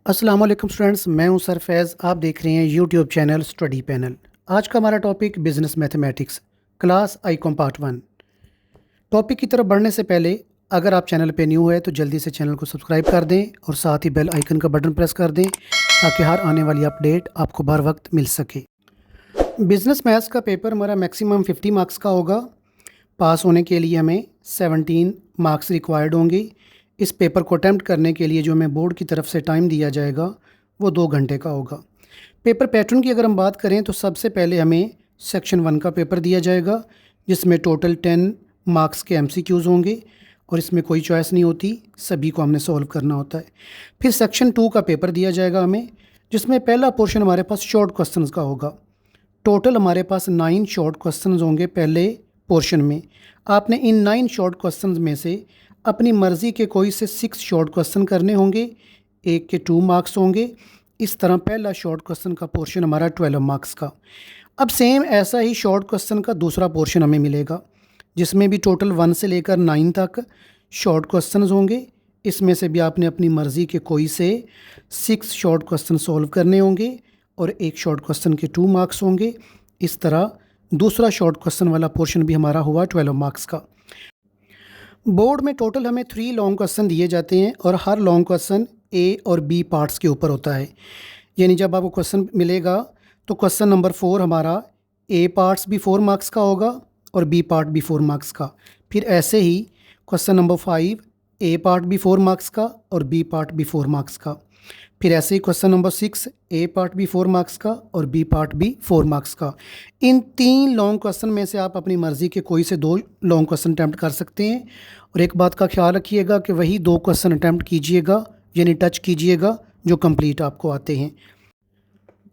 अस्सलाम वालेकुम स्टूडेंट्स, मैं हूं सर फैज़। आप देख रहे हैं यूट्यूब चैनल स्टडी पैनल। आज का हमारा topic business mathematics class Icom part 1। Topic की तरफ बढ़ने से पहले अगर आप चैनल पे न्यू है तो जल्दी से चैनल को सब्सक्राइब कर दें और साथ ही बेल आइकन का बटन प्रेस कर दें ताकि हर आने वाली अपडेट आपको बर वक्त मिल सके। बिजनेस मैथ्स का पेपर हमारा मैक्सिमम 50 मार्क्स का होगा। पास होने के लिए हमें 17 मार्क्स रिक्वायर्ड होंगे। इस पेपर को अटैम्प्ट करने के लिए जो हमें बोर्ड की तरफ से टाइम दिया जाएगा वो 2 घंटे का होगा। पेपर पैटर्न की अगर हम बात करें तो सबसे पहले हमें सेक्शन 1 का पेपर दिया जाएगा जिसमें टोटल 10 मार्क्स के एमसीक्यूज़ होंगे और इसमें कोई चॉइस नहीं होती, सभी को हमने सॉल्व करना होता है। फिर सेक्शन 2 का पेपर दिया जाएगा हमें, जिसमें पहला पोर्शन हमारे पास शॉर्ट क्वेश्चंस का होगा। टोटल हमारे पास 9 शॉर्ट क्वेश्चंस होंगे पहले पोर्शन में। आपने इन 9 शॉर्ट क्वेश्चंस में से अपनी मर्ज़ी के कोई से 6 शॉर्ट क्वेश्चन करने होंगे, एक के 2 मार्क्स होंगे। इस तरह पहला शॉर्ट क्वेश्चन का पोर्शन हमारा 12 मार्क्स का। अब सेम ऐसा ही शॉर्ट क्वेश्चन का दूसरा पोर्शन हमें मिलेगा जिसमें भी टोटल 1 से लेकर 9 तक शॉर्ट क्वेश्चंस होंगे। इसमें से भी आपने अपनी मर्ज़ी के कोई से 6 शॉर्ट क्वेश्चन सॉल्व करने होंगे और एक शॉर्ट क्वेश्चन के 2 मार्क्स होंगे। इस तरह दूसरा शॉर्ट क्वेश्चन वाला पोर्शन भी हमारा हुआ 12 मार्क्स का। बोर्ड में टोटल हमें 3 लॉन्ग क्वेश्चन दिए जाते हैं और हर लॉन्ग क्वेश्चन ए और बी पार्ट्स के ऊपर होता है। यानी जब आपको क्वेश्चन मिलेगा तो क्वेश्चन नंबर 4 हमारा ए पार्ट्स भी 4 मार्क्स का होगा और बी पार्ट भी 4 मार्क्स का। फिर ऐसे ही क्वेश्चन नंबर 5 ए पार्ट भी 4 मार्क्स का और बी पार्ट भी 4 मार्क्स का। फिर ऐसे ही क्वेश्चन नंबर 6 ए पार्ट भी 4 मार्क्स का और बी पार्ट भी 4 मार्क्स का। इन 3 लॉन्ग क्वेश्चन में से आप अपनी मर्ज़ी के कोई से 2 लॉन्ग क्वेश्चन अटैम्प्ट कर सकते हैं। और एक बात का ख्याल रखिएगा कि वही 2 क्वेश्चन अटैम्प्ट कीजिएगा, यानी टच कीजिएगा जो कंप्लीट आपको आते हैं।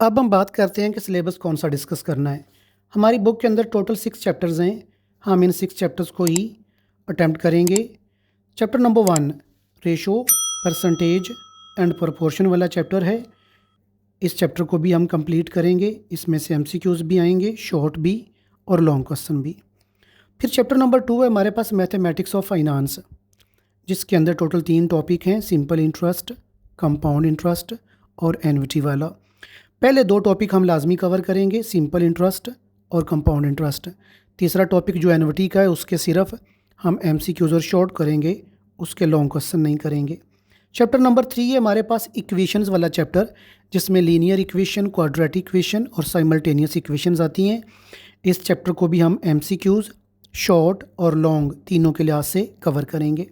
अब हम बात करते हैं कि सिलेबस कौन सा डिस्कस करना है। हमारी बुक के अंदर टोटल 6 चैप्टर्स हैं, हम इन 6 चैप्टर्स को ही अटैम्प्ट करेंगे। Chapter number 1 ratio, percentage and proportion वाला चैप्टर है। इस चैप्टर को भी हम कंप्लीट करेंगे। इसमें से एमसीक्यूज़ भी आएंगे, शॉर्ट भी और लॉन्ग क्वेश्चन भी। फिर चैप्टर नंबर 2 है हमारे पास मैथमेटिक्स ऑफ फाइनेंस, जिसके अंदर टोटल 3 टॉपिक हैं, सिंपल इंटरेस्ट, कंपाउंड इंटरेस्ट और एन्युटी वाला। पहले 2 टॉपिक हम लाजमी कवर करेंगे, सिंपल इंटरेस्ट और कंपाउंड इंटरेस्ट। तीसरा टॉपिक जो एन्युटी का है उसके सिर्फ हम एमसीक्यूज़ और शॉर्ट करेंगे, उसके लॉन्ग क्वेश्चन नहीं करेंगे। चैप्टर नंबर 3 है हमारे पास इक्वेशंस वाला चैप्टर, जिसमें लीनियर इक्वेशन, क्वाड्रेटिक इक्वेशन और साइमल्टेनियस इक्वेशंस आती हैं। इस चैप्टर को भी हम एमसीक्यूज़, शॉर्ट और लॉन्ग तीनों के लिहाज से कवर करेंगे।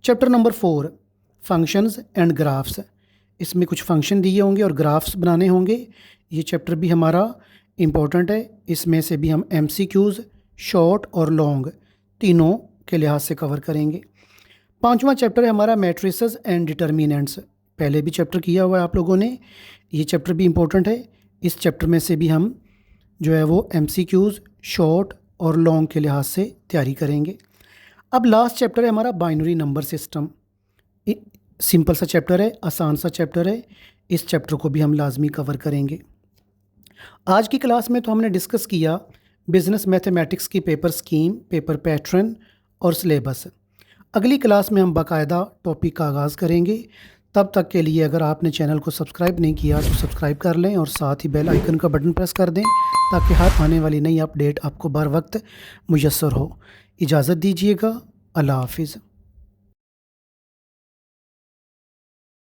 Chapter number 4 functions and graphs, इसमें कुछ फंक्शन दिए होंगे और ग्राफ्स बनाने होंगे। ये चैप्टर भी हमारा इम्पोर्टेंट है। इसमें से भी हम एमसीक्यूज़, शॉर्ट और लॉन्ग तीनों के लिहाज से कवर करेंगे। 5वां चैप्टर है हमारा मैट्रिसेस एंड डिटर्मिनेंट्स। पहले भी चैप्टर किया हुआ है आप लोगों ने, ये चैप्टर भी इम्पोर्टेंट है। इस चैप्टर में से भी हम जो है वो एमसीक्यूज़, शॉर्ट और लॉन्ग के लिहाज से तैयारी करेंगे। अब लास्ट चैप्टर है हमारा बाइनरी नंबर सिस्टम। सिंपल सा चैप्टर है, आसान सा चैप्टर है। इस चैप्टर को भी हम लाजमी कवर करेंगे। आज की क्लास में तो हमने डिस्कस किया बिज़नेस मैथमेटिक्स की पेपर स्कीम, पेपर पैटर्न और सिलेबस। अगली क्लास में हम बाकायदा टॉपिक का आगाज़ करेंगे। तब तक के लिए अगर आपने चैनल को सब्सक्राइब नहीं किया तो सब्सक्राइब कर लें और साथ ही बेल आइकन का बटन प्रेस कर दें ताकि हर आने वाली नई अपडेट आपको बर वक्त मुयस्सर हो। इजाज़त दीजिएगा। अल्लाह हाफिज़।